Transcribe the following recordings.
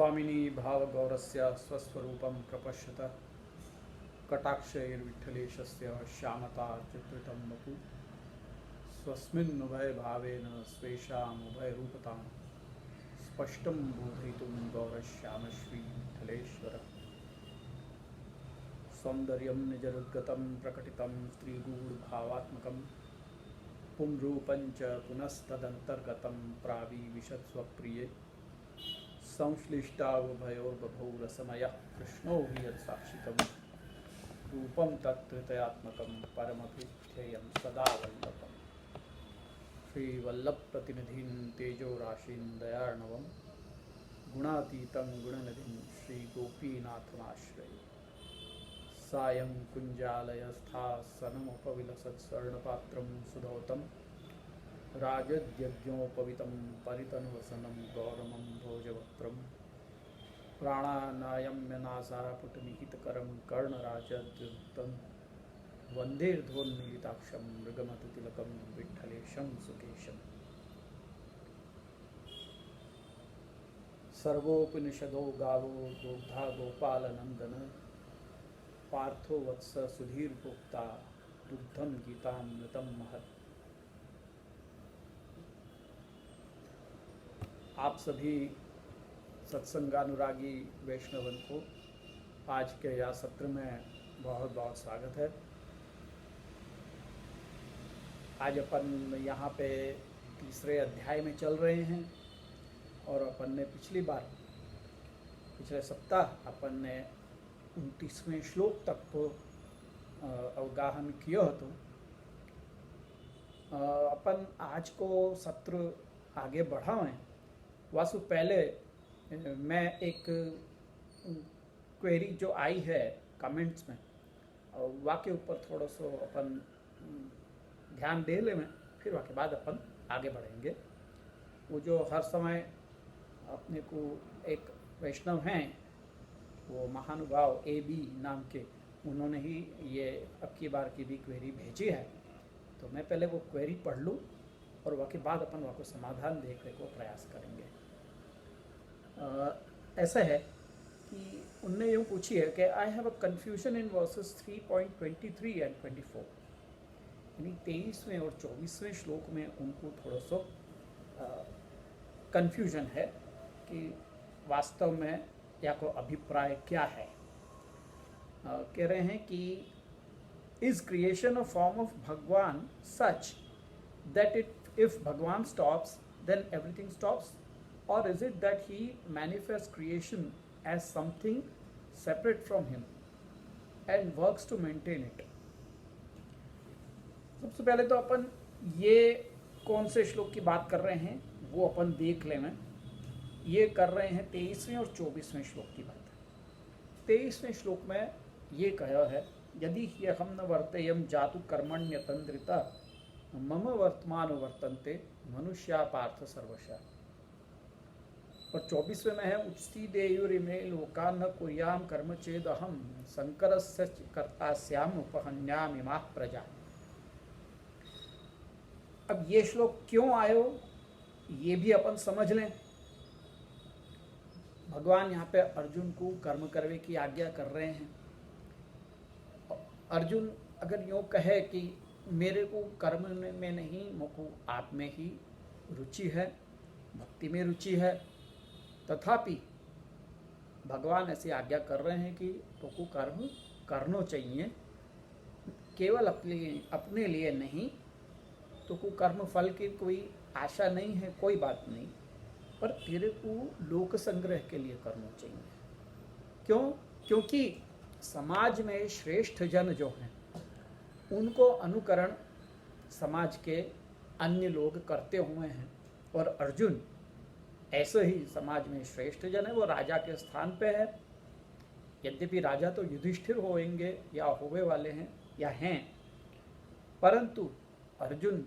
स्वामिनी भावगौरस्य स्वस्वरूपं प्रपश्यत कटाक्षैर्विठ्ठलेशस्य श्यामतार्चित्रितं वपु स्वस्मिन्नुभयभावेन स्वेषामुभयरूपतां स्पष्टं बोधयितुं गौरश्यामश्री विठ्ठलेश्वरः सौन्दर्यं निजरुद्गतं प्रकटितं स्त्रीगूढभावात्मकं पुंरूपं च पुनस्तदन्तर्गतं प्राविविशत्स्वप्रिये संश्लिष्टावभयोर्बभौ रसमयः कृष्णो हि यत्साक्षिकं रूपं तत्कृतयात्मकं परमभिध्येयं सदा वल्लभम् श्रीवल्लभप्रतिनिधिं तेजोराशिं दयार्णवं गुणातीतं गुणनिधिं श्रीगोपीनाथमाश्रये सायं कुञ्जालयस्थासनमुपविलसत्स्वर्णपात्रं सुधौतं राजद्यज्ञोपवितं परितनुवसनं गौरमं भोजवक्त्रं प्राणानायम्यनासापुटनिहितकरं कर्णराजद्युतं वन्देर्ध्वोन्मीलिताक्षं मृगमतितिलकं विठ्ठलेशं सुकेशम् सर्वोपनिषदो गावो दोग्धा गोपालनन्दन पार्थो वत्स सुधीर्भोक्ता दुग्धं गीतामृतं महत्। आप सभी सत्संगानुरागी वैष्णवन को आज के यह सत्र में बहुत बहुत स्वागत है। आज अपन यहाँ पे तीसरे अध्याय में चल रहे हैं और अपन ने पिछले सप्ताह अपन ने 29वें श्लोक तक को अवगाहन किया तो अपन आज को सत्र आगे बढ़ाएं। वासु पहले मैं एक क्वेरी जो आई है कमेंट्स में वाके ऊपर थोड़ा सा अपन ध्यान दे लें, फिर वाके बाद अपन आगे बढ़ेंगे। वो जो हर समय अपने को एक वैष्णव हैं, वो महानुभाव AB नाम के, उन्होंने ही ये अब की बार की भी क्वेरी भेजी है। तो मैं पहले वो क्वेरी पढ़ लूँ और वाके बाद अपन वाको समाधान देखने को प्रयास करेंगे। ऐसा है कि उनने यूँ पूछी है कि I have a confusion in versus 3.23 and 24, यानी 23वें और 24वें श्लोक में उनको थोड़ा सा कन्फ्यूजन है कि वास्तव में या को अभिप्राय क्या है। कह रहे हैं कि is creation a form of भगवान सच दैट इफ भगवान stops then everything stops, or is it that he manifests creation as something separate from him and works to maintain it? सबसे पहले तो अपन ये कौन से श्लोक की बात कर रहे हैं वो अपन देख लें। मैं ये कर रहे हैं 23वें और 24वें श्लोक की बात। 23वें श्लोक में ये कहा है, यदि ह्यहं न वर्तेयं जातु कर्मण्यतन्द्रिता मम वर्तमान वर्तन्ते मनुष्या पार्थ सर्वशः। और 24वें में है, उच्ति देयुरिमे लोका न कुर्याम कर्म चेदहम संकरस्य कर्तास्याम उपहन्यामिमाः प्रजा। अब ये श्लोक क्यों आयो ये भी अपन समझ लें। भगवान यहाँ पे अर्जुन को कर्म करने की आज्ञा कर रहे हैं। अर्जुन अगर यूँ कहे कि मेरे को कर्म में नहीं, मुझको आप में ही रुचि है, भक्ति में रुचि है, तथापि भगवान ऐसी आज्ञा कर रहे हैं कि तुमको कर्म करना चाहिए, केवल अपने लिए नहीं। तुमको कर्म फल की कोई आशा नहीं है, कोई बात नहीं, पर तेरे को लोक संग्रह के लिए करना चाहिए। क्यों? क्योंकि समाज में श्रेष्ठ जन जो हैं उनको अनुकरण समाज के अन्य लोग करते हुए हैं, और अर्जुन ऐसे ही समाज में श्रेष्ठ जन है, वो राजा के स्थान पे है। यद्यपि राजा तो युधिष्ठिर होंगे या होवे वाले हैं या हैं, परंतु अर्जुन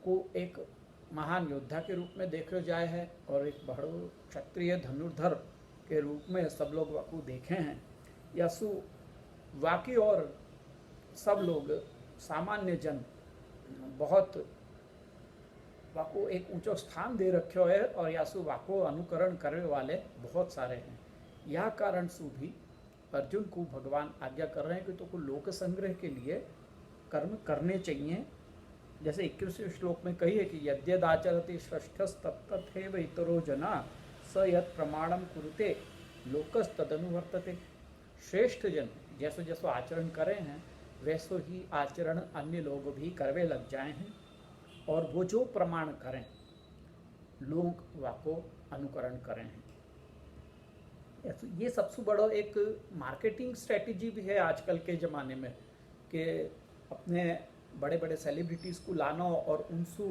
को एक महान योद्धा के रूप में देखा जाए है और एक बड़ो क्षत्रिय धनुर्धर के रूप में सब लोग वाकू देखे हैं। यसु वाकी और सब लोग सामान्य जन बहुत वाको एक ऊंचो स्थान दे रखो है और यासु वाको अनुकरण करने वाले बहुत सारे हैं। यह कारण सु भी अर्जुन को भगवान आज्ञा कर रहे हैं कि तो लोक संग्रह के लिए कर्म करने चाहिए। जैसे 21वें श्लोक में कही है कि यद्यदाचरति षष्ठस्तत्तथैव इतरो जना स यत् प्रमाणम कुरुते लोकस्तदनुवर्तते। श्रेष्ठ जन जैसो जैसो आचरण करें हैं वैसो ही आचरण अन्य लोग भी करवे लग जाए हैं, और वो जो प्रमाण करें लोग वाको अनुकरण करें हैं। ये सबसे बड़ा एक मार्केटिंग स्ट्रेटजी भी है आजकल के ज़माने में कि अपने बड़े बड़े सेलिब्रिटीज़ को लाना और उनसे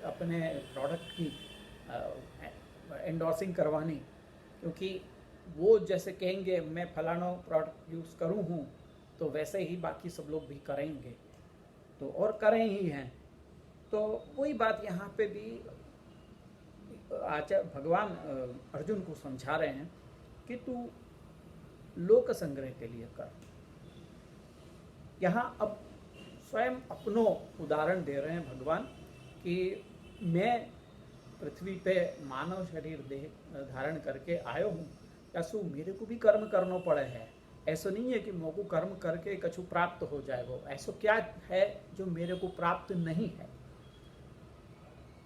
अपने प्रोडक्ट की एंडोर्सिंग करवानी, क्योंकि वो जैसे कहेंगे मैं फलाना प्रोडक्ट यूज़ करूँ हूँ तो वैसे ही बाकी सब लोग भी करेंगे, तो और करें ही हैं। तो वही बात यहाँ पे भी भगवान अर्जुन को समझा रहे हैं कि तू लोक संग्रह के लिए कर। यहाँ अब स्वयं अपनो उदाहरण दे रहे हैं भगवान कि मैं पृथ्वी पे मानव शरीर देह धारण करके आयो हूँ, ऐसो मेरे को भी कर्म करना पड़े है। ऐसा नहीं है कि मेरे को कर्म करके कछु प्राप्त हो जाएगा। ऐसा क्या है जो मेरे को प्राप्त नहीं है,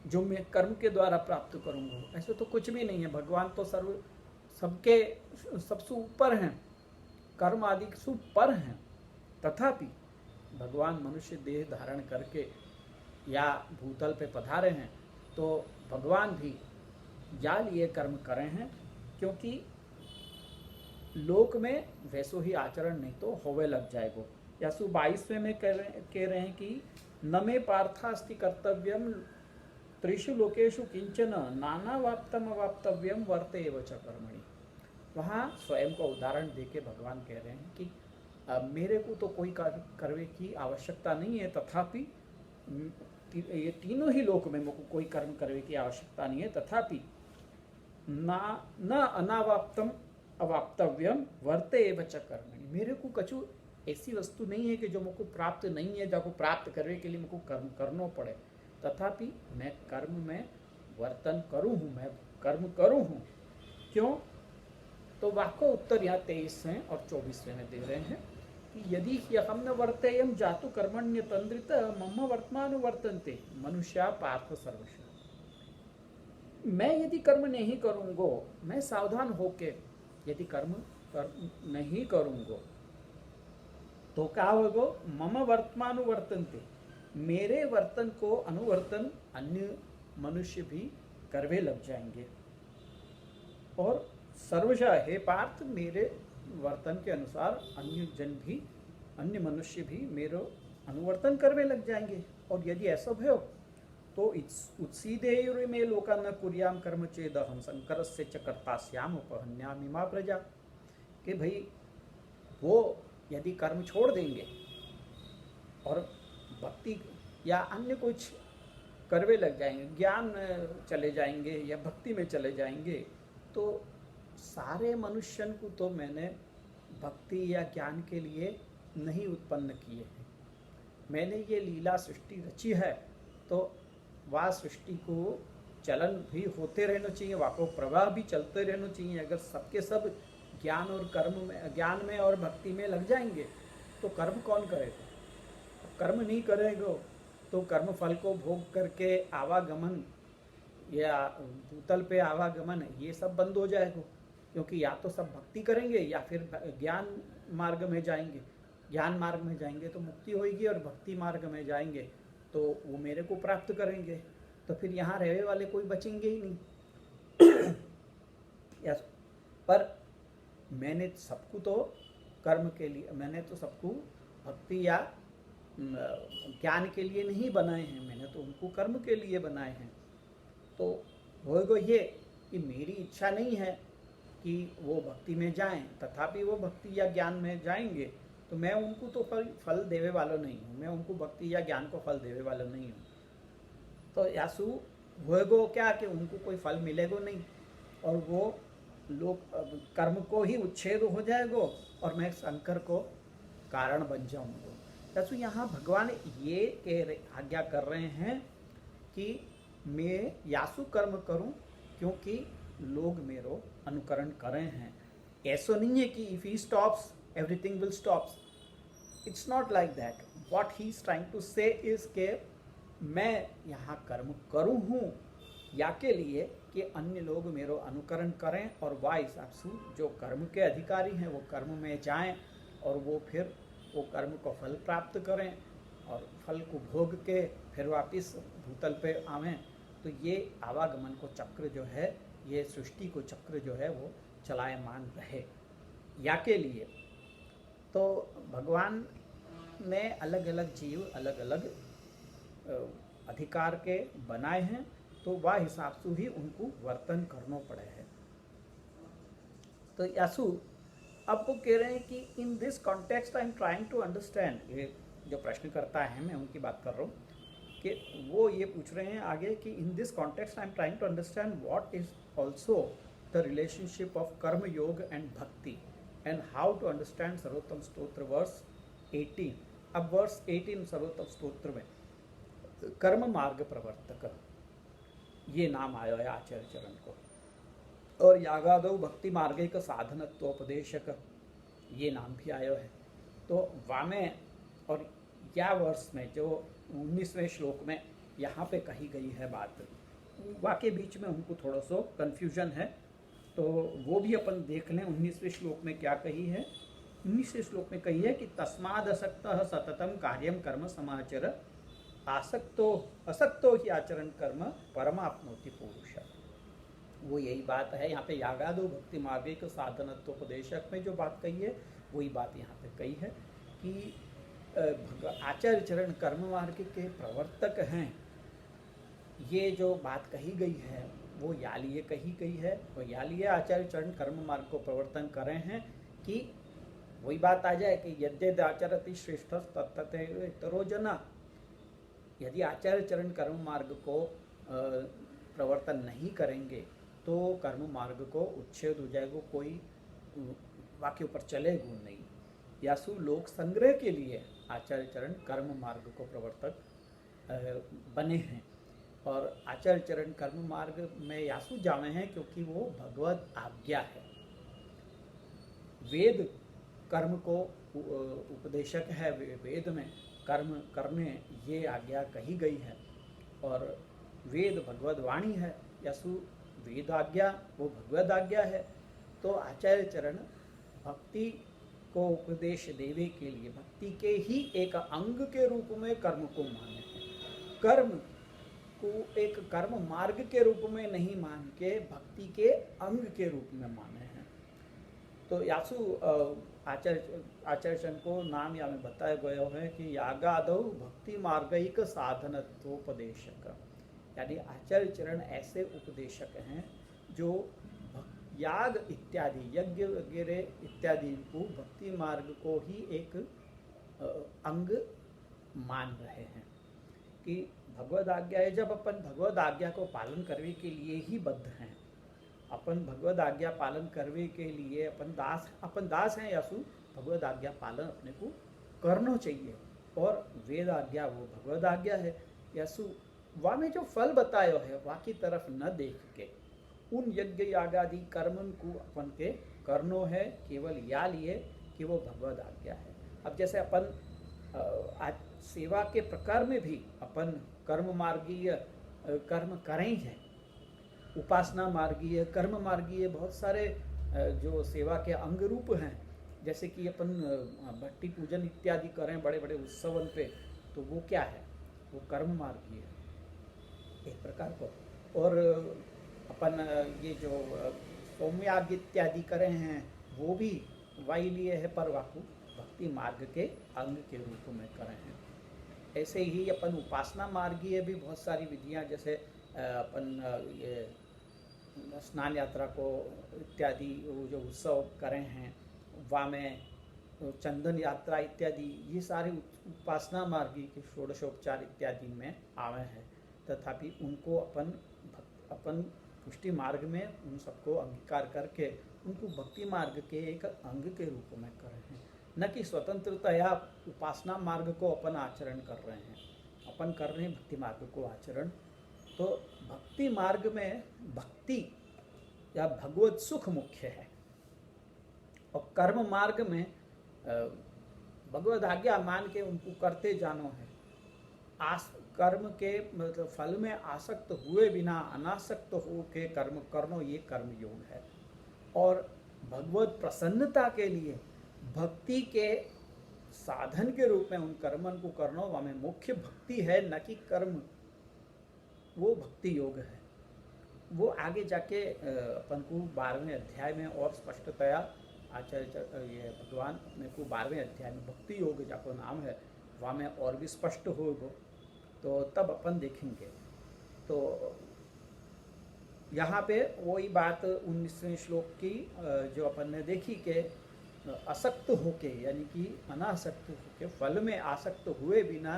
जो मैं कर्म के द्वारा प्राप्त करूँगा? ऐसा तो कुछ भी नहीं है। भगवान तो सबके सबसे ऊपर हैं, कर्म आदि से ऊपर हैं। तथापि भगवान मनुष्य देह धारण करके या भूतल पे पधारे हैं तो भगवान भी या लिए कर्म करें हैं, क्योंकि लोक में वैसो ही आचरण नहीं तो होवे लग जाएगो। या 22वें में कह रहे हैं कि न मे पार्थास्ति कर्तव्यम त्रिषु लोकेषु किंचन नानावाप्तम अवाप्तव्यम वर्ते एव च कर्मणि। वहाँ स्वयं को उदाहरण देके भगवान कह रहे हैं कि मेरे को तो कोई करने की आवश्यकता नहीं है, तथापि ये तीनों ही लोक में मुझको कोई कर्म करने की आवश्यकता नहीं है, तथापि न अनावाप्तम अवाप्तव्यम वर्ते एव च कर्मणि। मेरे को कछु ऐसी वस्तु नहीं है कि जो मुझको प्राप्त नहीं है, जो प्राप्त करने के लिए मुझको कर्म करना पड़े, तथापि मैं कर्म में वर्तन करूँ हूँ, मैं कर्म करूँ हूँ। क्यों? तो वाक्य उत्तर यहाँ 23वें और 24वें में दे रहे हैं कि यदि ह्यहम न वर्तेयम जातु कर्मण्य तंद्रित मम वर्तमान वर्तन्ते मनुष्या पार्थ सर्वस्व। मैं यदि कर्म नहीं करूँगो, मैं सावधान होके यदि कर्म नहीं करूँगो तो क्या होगा? मम वर्तमान वर्तन्ते, मेरे वर्तन को अनुवर्तन अन्य मनुष्य भी करवे लग जाएंगे, और सर्वशः हे पार्थ मेरे वर्तन के अनुसार अन्य जन भी, अन्य मनुष्य भी मेरे अनुवर्तन करवे लग जाएंगे। और यदि ऐसा भयो तो उत्सीदेयुरे में लोका न कुर्याम कर्म चेदहम शंकरस्य च कर्तास्याम उपहन्यामि मा प्रजा। कि भाई वो यदि कर्म छोड़ देंगे और भक्ति या अन्य कुछ करवे लग जाएंगे, ज्ञान चले जाएंगे या भक्ति में चले जाएंगे, तो सारे मनुष्यन को तो मैंने भक्ति या ज्ञान के लिए नहीं उत्पन्न किए हैं। मैंने ये लीला सृष्टि रची है, तो वह सृष्टि को चलन भी होते रहना चाहिए, वहाँ को प्रवाह भी चलते रहना चाहिए। अगर सबके सब ज्ञान और कर्म में, ज्ञान में और भक्ति में लग जाएंगे तो कर्म कौन करेगा? कर्म नहीं करेगा तो कर्म फल को भोग करके आवागमन या भूतल पे आवागमन ये सब बंद हो जाएगा, क्योंकि या तो सब भक्ति करेंगे या फिर ज्ञान मार्ग में जाएंगे। ज्ञान मार्ग में जाएंगे तो मुक्ति होगी, और भक्ति मार्ग में जाएंगे तो वो मेरे को प्राप्त करेंगे, तो फिर यहाँ रहने वाले कोई बचेंगे ही नहीं। यस, पर मैंने सबको तो कर्म के लिए, मैंने तो सबको भक्ति या ज्ञान के लिए नहीं बनाए हैं, मैंने तो उनको कर्म के लिए बनाए हैं। तो वो ये कि मेरी इच्छा नहीं है कि वो भक्ति में जाएं, तथापि वो भक्ति या ज्ञान में जाएंगे, तो मैं उनको तो फल देवे वाला नहीं हूँ, मैं उनको भक्ति या ज्ञान को फल देवे वाला नहीं हूँ। तो यासु होएगो क्या कि उनको कोई फल मिलेगो नहीं, और वो लोग कर्म को ही उच्छेद हो जाएगो, और मैं शंकर को कारण बन जाऊँगा। यासु यहाँ भगवान ये आज्ञा कर रहे हैं कि मैं यासु कर्म करूं क्योंकि लोग मेरो अनुकरण करें हैं। ऐसा नहीं है कि if he stops everything will stops, it's not like that. What he is trying to say is के मैं यहाँ कर्म करूँ हूँ या के लिए कि अन्य लोग मेरो अनुकरण करें, और वाइस आपसू जो कर्म के अधिकारी हैं वो कर्म में जाएं और वो फिर वो कर्म को फल प्राप्त करें और फल को भोग के फिर वापस भूतल पे आवें। तो ये आवागमन को चक्र जो है, ये सृष्टि को चक्र जो है वो चलायमान रहे या के लिए। तो भगवान ने अलग अलग जीव अलग अलग अधिकार के बनाए हैं, तो वह हिसाब से ही उनको वर्तन करना पड़े है। तो यासु अब वो कह रहे हैं कि in this context I am trying to understand, ये जो प्रश्न करता है मैं उनकी बात कर रहा हूँ, कि वो ये पूछ रहे हैं आगे कि in this context I am trying to understand what is also the relationship of karma yoga and भक्ति एंड हाउ टू अंडरस्टैंड सर्वोत्तम स्तोत्र वर्स 18। अब वर्स 18 सर्वोत्तम स्तोत्र में कर्म मार्ग प्रवर्तक ये नाम आया है आचार्य चरण को, और यागादो भक्ति मार्गिक साधनत्वोपदेशक ये नाम भी आया है। तो वामे और या वर्ष में जो 19वें श्लोक में यहाँ पे कही गई है बात, वाके बीच में उनको थोड़ा सा कन्फ्यूजन है, तो वो भी अपन देख लें। 19वें श्लोक में क्या कही है? 19वें श्लोक में कही है कि तस्माद असक्तः सततम कार्यम कर्म समाचर असक्तो ही आचरण कर्म परमाप्नोति पुरुष। वो यही बात है यहाँ पे यागादो भक्ति मार्गिक साधनत्वोपदेशक में जो बात कही है वही बात यहाँ पे कही है कि आचार्य चरण कर्म मार्ग के प्रवर्तक हैं। ये जो बात कही गई है वो या लिए कही गई है, और या लिए आचार्य चरण कर्म मार्ग को प्रवर्तन कर रहे हैं कि वही बात आ जाए कि यद्यद आचरति श्रेष्ठ तत्तरो जना। यदि आचार्य चरण कर्म मार्ग को प्रवर्तन नहीं करेंगे तो कर्म मार्ग को उच्छेद हो जाएगा, कोई वाक्य ऊपर चलेगा नहीं। यासु लोक संग्रह के लिए आचार्य चरण कर्म मार्ग को प्रवर्तक बने हैं, और आचार्य चरण कर्म मार्ग में यासु जाने हैं क्योंकि वो भगवत आज्ञा है। वेद कर्म को उपदेशक है, वेद में कर्म करने ये आज्ञा कही गई है, और वेद भगवत वाणी है। यासु वेद आज्ञा वो भगवत आज्ञा है। तो आचार्य चरण भक्ति को उपदेश देवे के लिए भक्ति के ही एक अंग के रूप में कर्म को माने हैं। कर्म को एक कर्म मार्ग के रूप में नहीं मान के भक्ति के अंग के रूप में माने हैं। तो यासु आचार्य को नाम यहाँ में बताया गया है कि यागादौ भक्ति मार्गिक साधनत्वोपदेशक, यानी आचार्य चरण ऐसे उपदेशक हैं जो याग इत्यादि यज्ञ वगैरह इत्यादि को भक्ति मार्ग को ही एक अंग मान रहे हैं कि भगवद आज्ञा है। जब अपन भगवद आज्ञा को पालन करने के लिए ही बद्ध हैं, अपन भगवद आज्ञा पालन करने के लिए अपन दास हैं। यासु भगवद आज्ञा पालन अपने को करना चाहिए, और वेद आज्ञा वो भगवद आज्ञा है। यासु वहाँ में जो फल बताया है वहाँ की तरफ न देख के उन यज्ञ यागादि कर्मन को अपन के करनो है केवल या लिए कि वो भगवद आज्ञा है। अब जैसे अपन आज सेवा के प्रकार में भी अपन कर्म मार्गीय कर्म करें हैं, उपासना मार्गीय कर्म मार्गीय बहुत सारे जो सेवा के अंग रूप हैं, जैसे कि अपन भट्टी पूजन इत्यादि करें बड़े बड़े उत्सवन पे, तो वो क्या है? वो कर्म मार्गीय है एक प्रकार को। और अपन ये जो सौम्याग इत्यादि करें हैं वो भी वाई लिए है, पर वाकु भक्ति मार्ग के अंग के रूप में करें हैं। ऐसे ही अपन उपासना मार्गीय भी बहुत सारी विधियां, जैसे अपन ये स्नान यात्रा को इत्यादि वो जो उत्सव करें हैं, वहाँ में चंदन यात्रा इत्यादि, ये सारे उपासना मार्गी के षोडशोपचार इत्यादि में आवे हैं। तथापि उनको अपन पुष्टि मार्ग में उन सबको अंगीकार करके उनको भक्ति मार्ग के एक अंग के रूप में कर रहे हैं, न कि स्वतंत्रतया उपासना मार्ग को अपन आचरण कर रहे हैं। अपन कर रहे हैं भक्ति मार्ग को आचरण तो भक्ति मार्ग में भक्ति या भगवत सुख मुख्य है, और कर्म मार्ग में भगवत आज्ञा मान के उनको करते जानो है। कर्म के मतलब फल में आसक्त हुए बिना अनासक्त हो के कर्म करनो, ये कर्म योग है। और भगवत प्रसन्नता के लिए भक्ति के साधन के रूप में उन कर्मन को करना हमें मुख्य भक्ति है, न कि कर्म। वो भक्ति योग है। वो आगे जाके अपन को 12वें अध्याय में और स्पष्टतया आचार्य ये भगवान अपने को 12वें अध्याय में भक्ति योग जाको नाम है, वहाँ में और भी स्पष्ट होगा, तो तब अपन देखेंगे। तो यहाँ पे वही बात 19वें श्लोक की जो अपन ने देखी कि असक्त होके यानी कि अनासक्त होके फल में आसक्त हुए बिना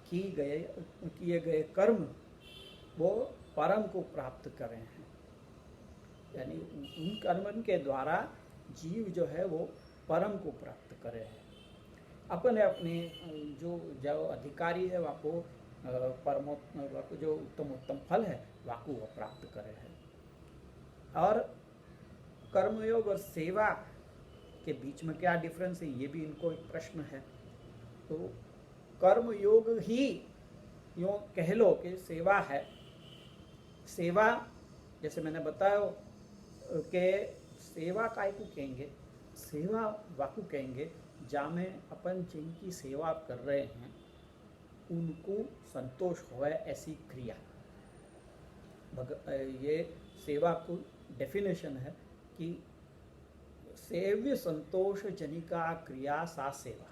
किए गए कर्म वो परम को प्राप्त करें हैं, यानी उन कर्मन के द्वारा जीव जो है वो परम को प्राप्त करे हैं। अपने अपने जो अधिकारी है वहाँ को जो उत्तम फल है वहाँ को वो प्राप्त करे है। और कर्मयोग और सेवा के बीच में क्या डिफरेंस है, ये भी इनको एक प्रश्न है। तो कर्मयोग ही यूँ कह लो कि सेवा है। सेवा जैसे मैंने बताया कि सेवा काय को कहेंगे, सेवा वाकू कहेंगे जहाँ में अपन जिनकी सेवा कर रहे हैं उनको संतोष होए ऐसी क्रिया। ये सेवा को डेफिनेशन है कि सेव्य संतोष जनिका क्रिया सा सेवा।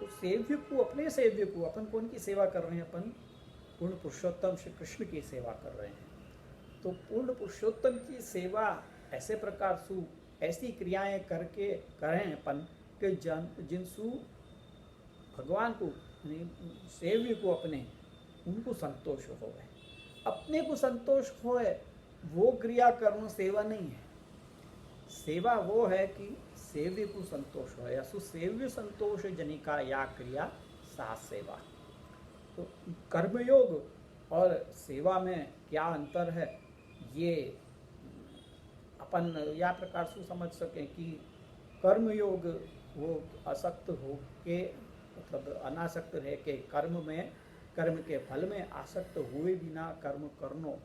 तो सेव्य को, अपने सेव्य को, अपन कौन की सेवा कर रहे हैं? अपन पूर्ण पुरुषोत्तम श्री कृष्ण की सेवा कर रहे हैं। तो पूर्ण पुरुषोत्तम की सेवा ऐसे प्रकार से ऐसी क्रियाएं करके करें अपन कि जिनसु भगवान को सेव्य को अपने उनको संतोष होवे। अपने को संतोष होए वो क्रिया करना सेवा नहीं है। सेवा वो है कि सेव्य को संतोष हो, या सुसेव्य संतोष जनिका या क्रिया सा सेवा। तो कर्मयोग और सेवा में क्या अंतर है, ये अपन या प्रकार से समझ सकें कि कर्मयोग वो असक्त हो के मतलब अनासक्त रह के कर्म के फल में आसक्त हुए बिना कर्म करनो,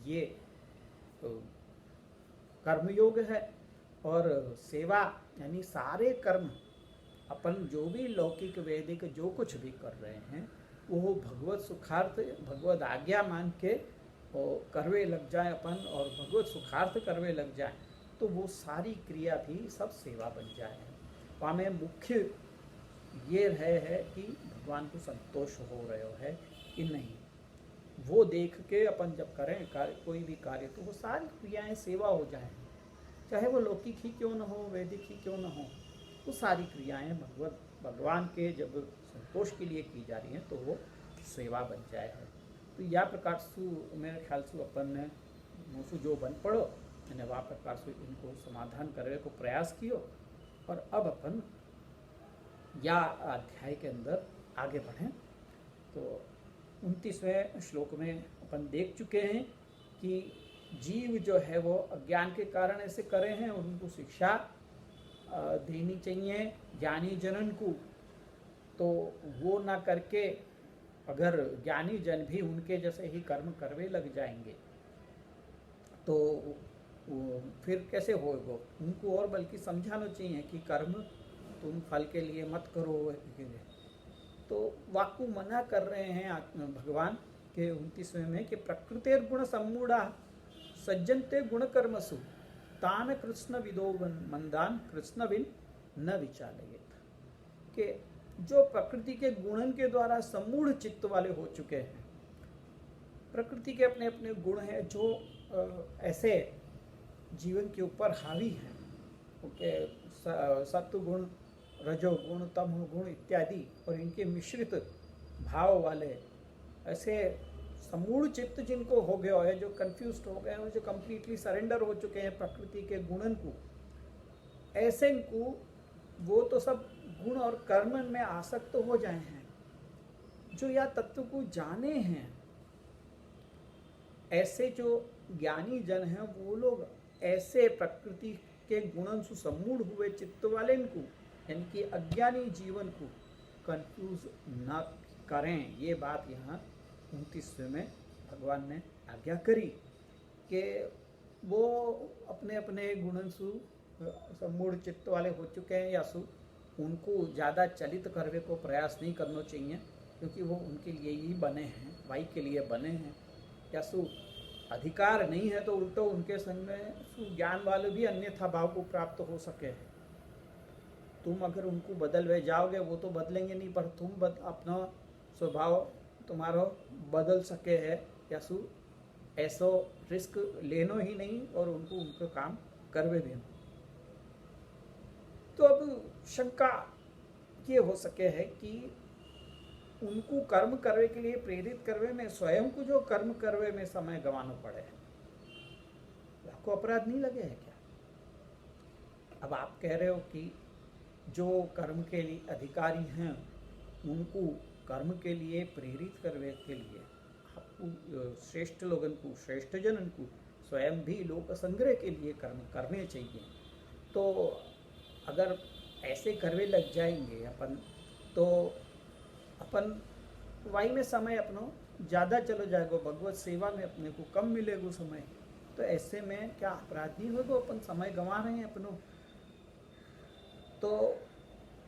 ये कर्मयोग है। और सेवा यानी सारे कर्म अपन जो भी लौकिक वैदिक जो कुछ भी कर रहे हैं वो भगवत सुखार्थ भगवत आज्ञा मान के करवे लग जाए अपन, और भगवत सुखार्थ करवे लग जाए तो वो सारी क्रिया भी सब सेवा बन जाए। वहाँ में मुख्य ये है कि भगवान को संतोष हो रहे है कि नहीं, वो देख के अपन जब करें कोई भी कार्य तो वो सारी क्रियाएं सेवा हो जाए, चाहे वो लौकिक ही क्यों न हो, वैदिक ही क्यों न हो। वो सारी क्रियाएं भगवान के जब संतोष के लिए की जा रही हैं तो वो सेवा बन जाए है। तो यह प्रकार से मेरे ख्याल से अपन ने मुँह जो बन पड़ो मैंने वह प्रकार से इनको समाधान करने को प्रयास कियो। और अब अपन या अध्याय के अंदर आगे बढ़ें। तो 29वें श्लोक में अपन देख चुके हैं कि जीव जो है वो अज्ञान के कारण ऐसे करे हैं और उनको शिक्षा देनी चाहिए ज्ञानी जनन को। तो वो ना करके अगर ज्ञानी जन भी उनके जैसे ही कर्म करवे लग जाएंगे तो फिर कैसे होगा। उनको और बल्कि समझाना चाहिए कि कर्म तुम फल के लिए मत करो। तो वाकु मना कर रहे हैं भगवान के 29वें में कि प्रकृतिर गुण सम्मूढ़ा सज्जनते गुण कर्मसु तान कृष्ण विदो मंदान कृष्ण विन न विचालयेत। कि जो प्रकृति के गुणन के द्वारा सम्मूढ़ चित्त वाले हो चुके हैं, प्रकृति के अपने अपने गुण हैं जो ऐसे जीवन के ऊपर हावी हैं, क्योंकि सत्व गुण, रजोगुण, तमो गुण इत्यादि और इनके मिश्रित भाव वाले ऐसे समूढ़ चित्त जिनको हो गया है, जो कंफ्यूज हो गए हैं, जो कंप्लीटली सरेंडर हो चुके हैं प्रकृति के गुणन को, ऐसे को वो तो सब गुण और कर्म में आसक्त हो जाए हैं। जो या तत्व को जाने हैं ऐसे जो ज्ञानी जन हैं वो लोग ऐसे प्रकृति के गुणन से सम्मूढ़ हुए चित्त वाले इनको यानी कि अज्ञानी जीवन को कंफ्यूज न करें। ये बात यहाँ 29वें में भगवान ने आज्ञा करी कि वो अपने अपने गुणन से सम्मूढ़ चित्त वाले हो चुके हैं या सु उनको ज़्यादा चलित करने को प्रयास नहीं करना चाहिए, क्योंकि वो उनके लिए ही बने हैं, वाई के लिए बने हैं। या सु अधिकार नहीं है तो उल्टो उनके संग में सुज्ञान वाले भी अन्यथा भाव को प्राप्त हो सके। तुम अगर उनको बदलवे जाओगे वो तो बदलेंगे नहीं, पर तुम अपना स्वभाव तुम्हारा बदल सके है या सु ऐसो रिस्क लेनो ही नहीं और उनको काम करवे भी। तो अब शंका ये हो सके है कि उनको कर्म करने के लिए प्रेरित करवे में स्वयं को जो कर्म करवे में समय गंवाना पड़े, आपको अपराध नहीं लगे है क्या? अब आप कह रहे हो कि जो कर्म के लिए अधिकारी हैं उनको कर्म के लिए प्रेरित करने के लिए आपको श्रेष्ठ लोगन को, श्रेष्ठ जनन को स्वयं भी लोक संग्रह के लिए कर्म करने चाहिए। तो अगर ऐसे करवे लग जाएंगे अपन तो अपन वाई में समय अपनो ज़्यादा चलो जाएगा, भगवत सेवा में अपने को कम मिलेगा समय। तो ऐसे में क्या अपराध नहीं होगा? अपन समय गंवा रहे हैं अपनों। तो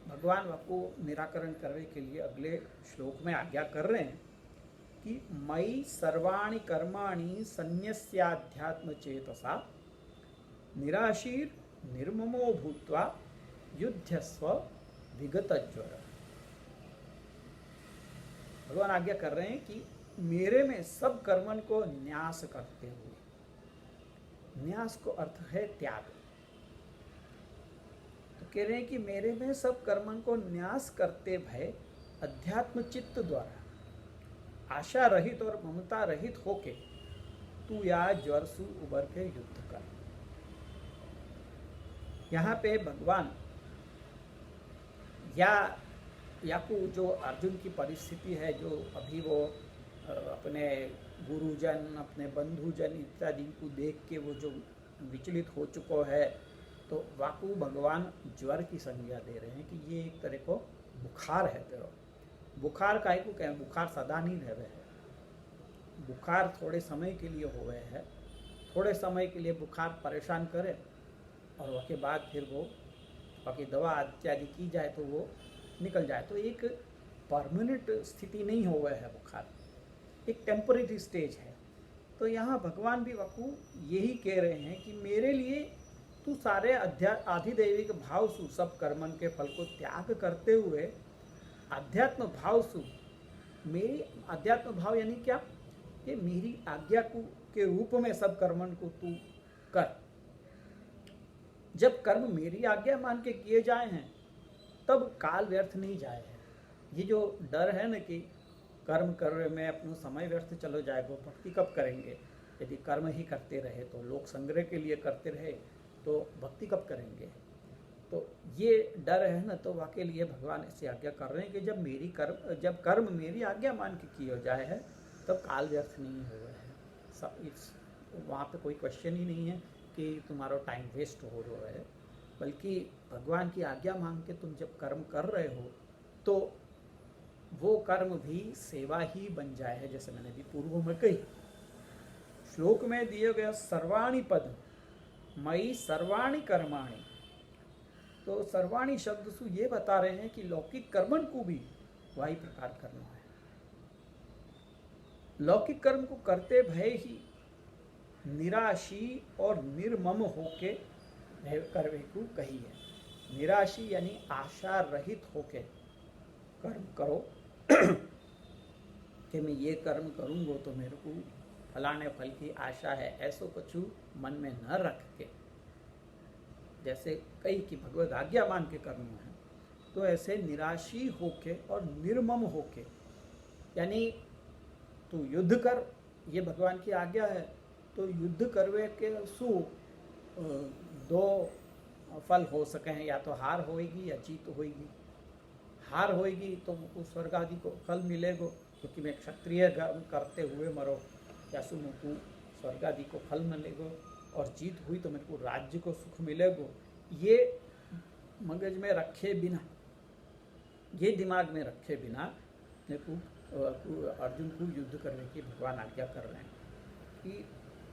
भगवान आपको निराकरण करने के लिए अगले श्लोक में आज्ञा कर रहे हैं कि मयि सर्वाणि कर्माणि संन्यस्याध्यात्म चेतसा निराशीर निर्ममो भूत्वा युध्यस्व विगतज्वर। भगवान आज्ञा कर रहे हैं कि मेरे में सब कर्मन को न्यास करते हुए, न्यास को अर्थ है त्याग, तो कह रहे हैं कि मेरे में सब कर्मन को न्यास करते भय अध्यात्म चित्त द्वारा आशा रहित और ममता रहित होके तू या ज्वर से उबर के युद्ध कर। यहाँ पे भगवान या को जो अर्जुन की परिस्थिति है, जो अभी वो अपने गुरुजन, अपने बंधुजन इत्यादि को देख के वो जो विचलित हो चुका है, तो वाकु भगवान ज्वर की संज्ञा दे रहे हैं कि ये एक तरह को बुखार है। तेरा बुखार काहे को कहें? बुखार सदा नहीं रह रहे है, बुखार थोड़े समय के लिए हो गए है, थोड़े समय के लिए बुखार परेशान करे और उसके बाद फिर वो बाकी दवा इत्यादि की जाए तो वो निकल जाए। तो एक परमानेंट स्थिति नहीं हो गया है बुखार, एक टेम्परेरी स्टेज है। तो यहाँ भगवान भी वकू यही कह रहे हैं कि मेरे लिए तू सारे आधिदैविक भाव सु सब कर्मन के फल को त्याग करते हुए आध्यात्म भाव सु, मेरी आध्यात्म भाव यानी क्या कि मेरी आज्ञा को के रूप में सब कर्मन को तू कर। जब कर्म मेरी आज्ञा मान के किए जाए हैं तब काल व्यर्थ नहीं जाए है। ये जो डर है ना कि कर्म कर रहे में अपना समय व्यर्थ चलो जाएगा, भक्ति कब करेंगे? यदि कर्म ही करते रहे तो लोक संग्रह के लिए करते रहे तो भक्ति कब करेंगे? तो ये डर है ना, तो वाकई लिए भगवान ऐसी आज्ञा कर रहे हैं कि जब कर्म मेरी आज्ञा मान के किए जाए है तब काल व्यर्थ नहीं हो रहा है। वहाँ पे कोई क्वेश्चन ही नहीं है कि तुम्हारा टाइम वेस्ट हो रहा है, बल्कि भगवान की आज्ञा मांग के तुम जब कर्म कर रहे हो तो वो कर्म भी सेवा ही बन जाए है। जैसे मैंने भी पूर्व में कही, श्लोक में दिए गए सर्वाणि पद मयि सर्वाणि कर्माणि, तो सर्वाणि शब्द से ये बता रहे हैं कि लौकिक कर्मन को भी वही प्रकार करना है। लौकिक कर्म को करते भय ही निराशी और निर्मम होके करवे को कही है। निराशी यानी आशा रहित होके कर्म करो कि मैं ये कर्म करूँगा तो मेरे को फलाने फल की आशा है, ऐसो कुछ मन में न रख के, जैसे कई की भगवत आज्ञा मान के करना है, तो ऐसे निराशी होके और निर्मम होके, यानी तू युद्ध कर, ये भगवान की आज्ञा है, तो युद्ध करवे के सु दो फल हो सके हैं, या तो हार होएगी या जीत होएगी। हार होएगी तो स्वर्ग आदि को फल मिलेगा क्योंकि मैं क्षत्रिय करते हुए मरो, यासु मुकु स्वर्ग आदि को फल मिलेगा और जीत हुई तो मेरे को राज्य को सुख मिलेगा, ये मगज में रखे बिना, ये दिमाग में रखे बिना मेरे को अर्जुन को युद्ध करने की भगवान आज्ञा कर रहे हैं कि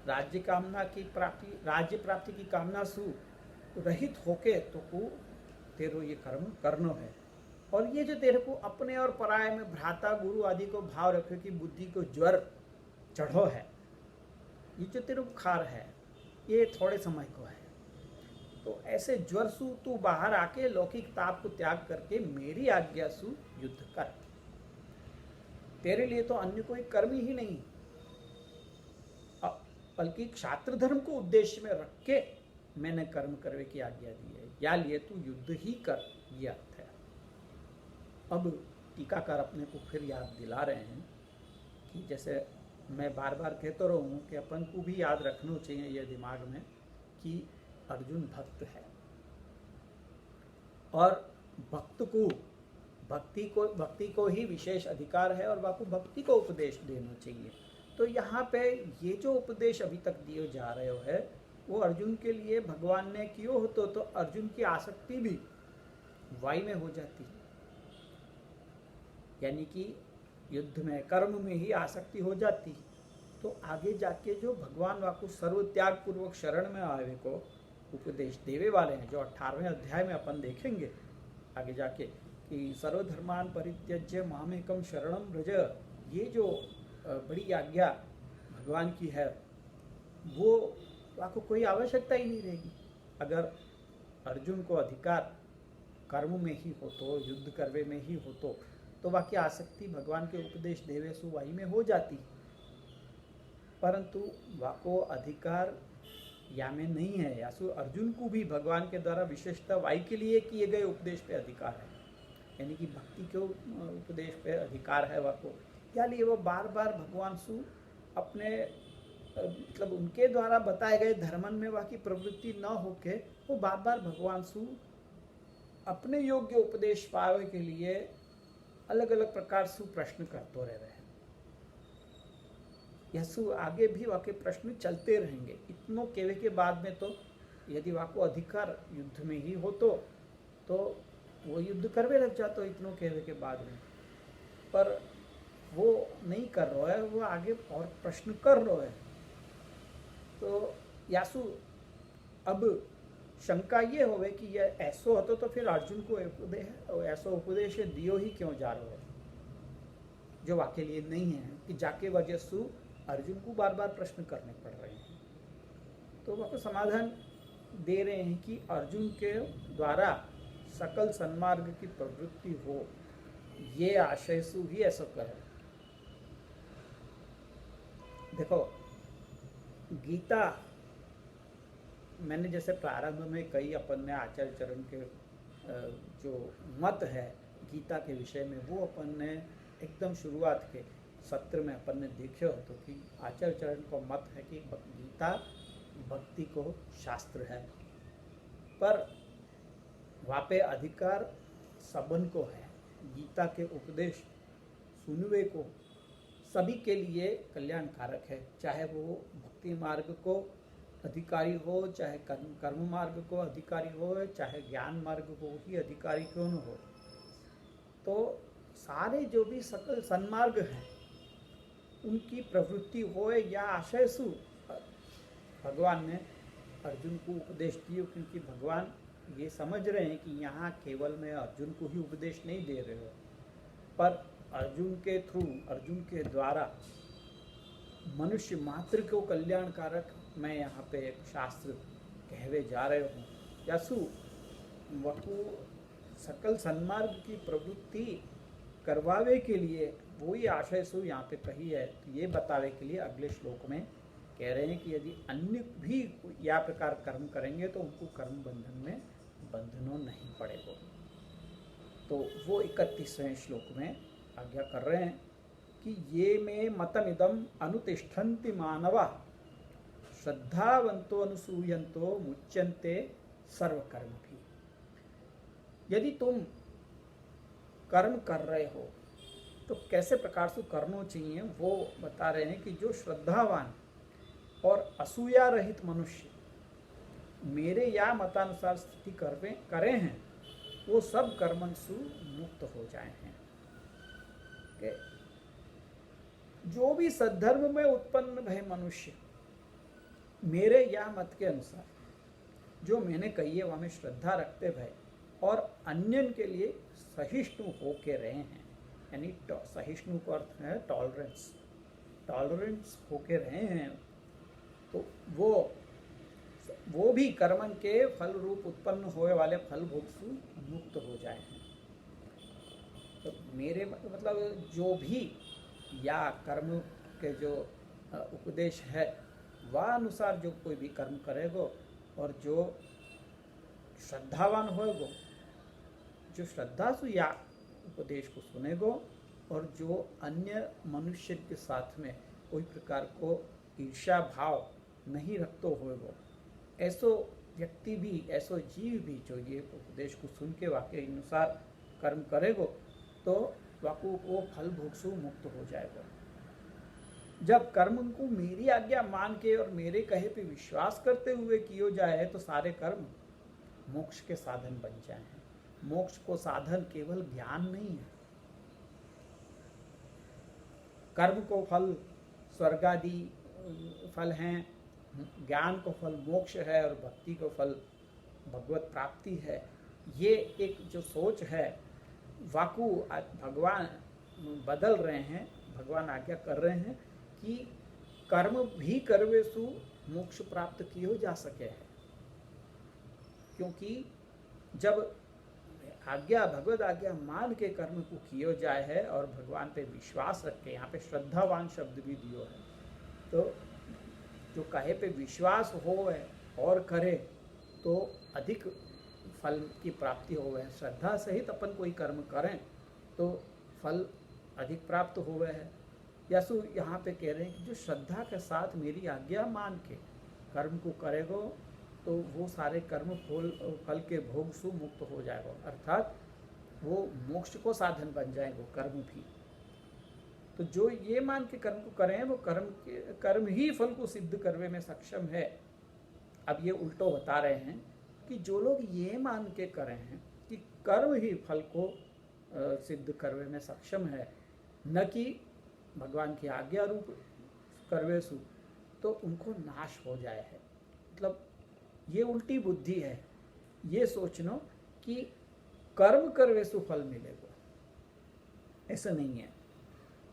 राज्य कामना की प्राप्ति, राज्य प्राप्ति की कामना सु रहित होके तो को तेरो ये कर्म करनो है। और ये जो तेरे को अपने और पराये में भ्राता गुरु आदि को भाव रखे कि बुद्धि को ज्वर चढ़ो है, ये जो तेरे को खार है ये थोड़े समय को है, तो ऐसे ज्वर सु तू बाहर आके लौकिक ताप को त्याग करके मेरी आज्ञा सु युद्ध कर। तेरे लिए तो अन्य कोई कर्म ही नहीं, बल्कि क्षात्र धर्म को उद्देश्य में रख के मैंने कर्म करने की आज्ञा दी है, या लिए तू युद्ध ही कर, ये अर्थ है। अब टीकाकार अपने को फिर याद दिला रहे हैं कि जैसे मैं बार बार कहता रहूँ कि अपन को भी याद रखना चाहिए ये दिमाग में कि अर्जुन भक्त है और भक्ति को ही विशेष अधिकार है और बापू भक्ति को उपदेश देना चाहिए। तो यहाँ पे ये जो उपदेश अभी तक दिए जा रहे हो है वो अर्जुन के लिए भगवान ने कियो हो तो अर्जुन की आसक्ति भी वाई में हो जाती है, यानी कि युद्ध में कर्म में ही आसक्ति हो जाती। तो आगे जाके जो भगवान वाकु सर्व त्याग पूर्वक शरण में आवे को उपदेश देवे वाले हैं, जो 18वें अध्याय में अपन देखेंगे आगे जाके कि सर्वधर्मान परित्यज्य मामेकम शरणम व्रज, ये जो बड़ी आज्ञा भगवान की है वो आपको कोई आवश्यकता ही नहीं रहेगी। अगर अर्जुन को अधिकार कर्म में ही हो तो, युद्ध करवे में ही हो तो बाकी आसक्ति भगवान के उपदेश देवे सुवाई में हो जाती, परंतु वाको अधिकार या में नहीं है। या सो अर्जुन को भी भगवान के द्वारा विशेषता वाई के लिए किए गए उपदेश पे अधिकार है, यानी कि भक्ति के उपदेश पे अधिकार है वाको, या लिए वो बार बार भगवान सु अपने मतलब उनके द्वारा बताए गए धर्मन में वाकी प्रवृत्ति न होके वो बार बार भगवान सु अपने योग्य उपदेश पावे के लिए अलग अलग प्रकार से प्रश्न करते रह रहे हैं। यसु आगे भी वाके प्रश्न चलते रहेंगे। इतनों केवे के बाद में तो यदि वाको अधिकार युद्ध में ही हो तो वो युद्ध करवे लग जाता इतनों केवे के बाद में, पर वो नहीं कर रहा है, वो आगे और प्रश्न कर रहा है। तो यासु अब शंका ये होवे कि यह ऐसो होतो तो फिर अर्जुन को ऐसो उपदेश दियो ही क्यों जा रहा है, जो वाके लिए नहीं है, कि जाके वजह से अर्जुन को बार बार प्रश्न करने पड़ रहे हैं। तो वह समाधान दे रहे हैं कि अर्जुन के द्वारा सकल सन्मार्ग की प्रवृत्ति हो, ये आशय सु ही ऐसा कहे। देखो गीता, मैंने जैसे प्रारंभ में कई अपन ने आचार्य चरण के जो मत है गीता के विषय में वो अपन ने एकदम शुरुआत के सत्र में अपन ने देखे हो तो कि आचार्य चरण को मत है कि गीता भक्ति को शास्त्र है, पर वहाँ पे अधिकार सबन को है। गीता के उपदेश सुनवे को सभी के लिए कल्याणकारक है, चाहे वो भक्ति मार्ग को अधिकारी हो, चाहे कर्म मार्ग को अधिकारी हो, चाहे ज्ञान मार्ग को ही अधिकारी क्यों न हो। तो सारे जो भी सकल सन्मार्ग हैं उनकी प्रवृत्ति हो या आशय सु भगवान ने अर्जुन को उपदेश दिए, क्योंकि भगवान ये समझ रहे हैं कि यहाँ केवल मैं अर्जुन को ही उपदेश नहीं दे रहे हो, पर अर्जुन के थ्रू, अर्जुन के द्वारा मनुष्य मात्र को कल्याणकारक मैं यहाँ पे एक शास्त्र कहवे जा रहे हूँ। यासु वकु सकल सन्मार्ग की प्रवृत्ति करवावे के लिए वही आशय सु यहाँ पे कही है। तो ये बतावे के लिए अगले श्लोक में कह रहे हैं कि यदि अन्य भी या प्रकार कर्म करेंगे तो उनको कर्म बंधन में बंधनों नहीं पड़ेगा। तो वो 31वें श्लोक में आज्ञा कर रहे हैं कि ये में मतमिदम अनुतिष्ठन्ति मानवा श्रद्धावंतो अनुसूयंतो मुच्यन्ते सर्वकर्म भी। यदि तुम कर्म कर रहे हो तो कैसे प्रकार से करना चाहिए वो बता रहे हैं कि जो श्रद्धावान और असूया रहित मनुष्य मेरे या मतानुसार स्थिति करे हैं वो सब कर्मंसु मुक्त हो जाए हैं। कि जो भी सद्धर्म में उत्पन्न भय मनुष्य मेरे या मत के अनुसार जो मैंने कही है वह में श्रद्धा रखते भय और अन्यन के लिए सहिष्णु होके रहे हैं, यानी सहिष्णु का अर्थ है टॉलरेंस, टॉलरेंस होके रहे हैं, तो वो भी कर्मन के फल रूप उत्पन्न होने वाले फल भोग से मुक्त हो जाए हैं। तो मेरे मतलब जो भी या कर्म के जो उपदेश है वह अनुसार जो कोई भी कर्म करेगो और जो श्रद्धावान होएगो, जो श्रद्धा से या उपदेश को सुनेगो और जो अन्य मनुष्य के साथ में कोई प्रकार को ईर्ष्या भाव नहीं रखते होएगो, ऐसो व्यक्ति भी ऐसो जीव भी जो ये उपदेश को सुन के वाक्य अनुसार कर्म करेगो तो वाकु वो फल भोग से मुक्त हो जाएगा। जब कर्म को मेरी आज्ञा मान के और मेरे कहे पे विश्वास करते हुए किया जाए तो सारे कर्म मोक्ष के साधन बन जाए हैं। मोक्ष को साधन केवल ज्ञान नहीं है, कर्म को फल स्वर्ग आदि फल हैं, ज्ञान को फल मोक्ष है और भक्ति को फल भगवत प्राप्ति है। ये एक जो सोच है वाकु भगवान बदल रहे हैं, भगवान आज्ञा कर रहे हैं कि कर्म भी करवे सु मोक्ष प्राप्त किया जा सके है। क्योंकि जब आज्ञा भगवत आज्ञा मान के कर्म को किया जाए है और भगवान पे विश्वास रख के, यहाँ पे श्रद्धावान शब्द भी दियो है, तो जो कहे पे विश्वास हो है और करे तो अधिक फल की प्राप्ति हो है। श्रद्धा सहित अपन कोई कर्म करें तो फल अधिक प्राप्त हो है। यसु यहाँ पे कह रहे हैं कि जो श्रद्धा के साथ मेरी आज्ञा मान के कर्म को करेगो तो वो सारे कर्म फल के भोग से मुक्त हो जाएगा, अर्थात वो मोक्ष को साधन बन जाएगा कर्म भी। तो जो ये मान के कर्म को करें वो कर्म ही फल को सिद्ध करने में सक्षम है। अब ये उल्टो बता रहे हैं कि जो लोग ये मान के करें हैं कि कर्म ही फल को सिद्ध करने में सक्षम है, न कि भगवान की आज्ञा रूप करवे सु, तो उनको नाश हो जाए है। मतलब ये उल्टी बुद्धि है। ये सोचनो कि कर्म करवे सु फल मिलेगा, ऐसा नहीं है।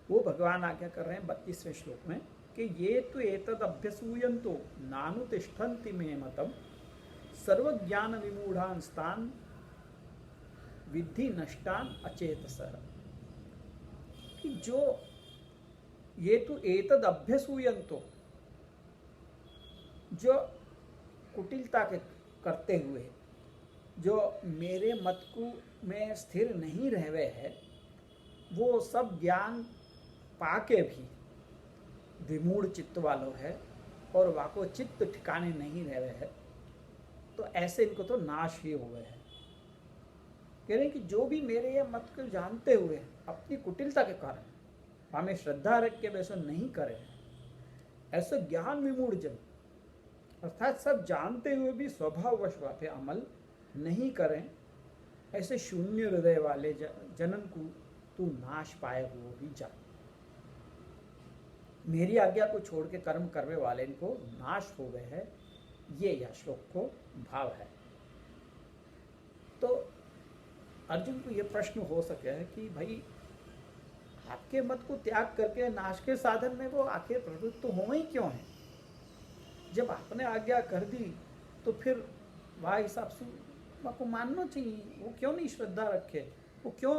वो भगवान आज्ञा कर रहे हैं 32वें श्लोक में कि ये तो एतद अभ्यसूयन्तो नानुतिष्ठन्ति मे मतम सर्वज्ञान विमूढ़ान स्थान विद्धि नष्टान अचेतसः। कि जो ये तो एतद अभ्यसूयन्तो, जो कुटिलता के करते हुए जो मेरे मत को में स्थिर नहीं रहवे है, वो सब ज्ञान पाके भी विमूढ़ चित्त वालों है और वाको चित्त ठिकाने नहीं रहे है, तो ऐसे इनको तो नाश ही हुए है। कह रहे हैं कि जो भी मेरे ये मत को जानते हुए अपनी कुटिलता के कारण हमें श्रद्धा रख के वैसा नहीं करे, ऐसे ज्ञान विमूढ़ जन, अर्थात सब जानते हुए भी स्वभाववश पे अमल नहीं करें, ऐसे शून्य हृदय वाले जनन को तू नाश पाए हुए भी जा। मेरी आज्ञा को छोड़ के कर्म करने वाले इनको नाश हो गए है, ये यह श्लोक को भाव है। तो अर्जुन को यह प्रश्न हो सके है कि भाई आपके मत को त्याग करके नाश के साधन में वो आखिर प्रवृत्त तो हो ही क्यों है? जब आपने आज्ञा कर दी तो फिर वह हिसाब से आपको मानना चाहिए। वो क्यों नहीं श्रद्धा रखे, वो क्यों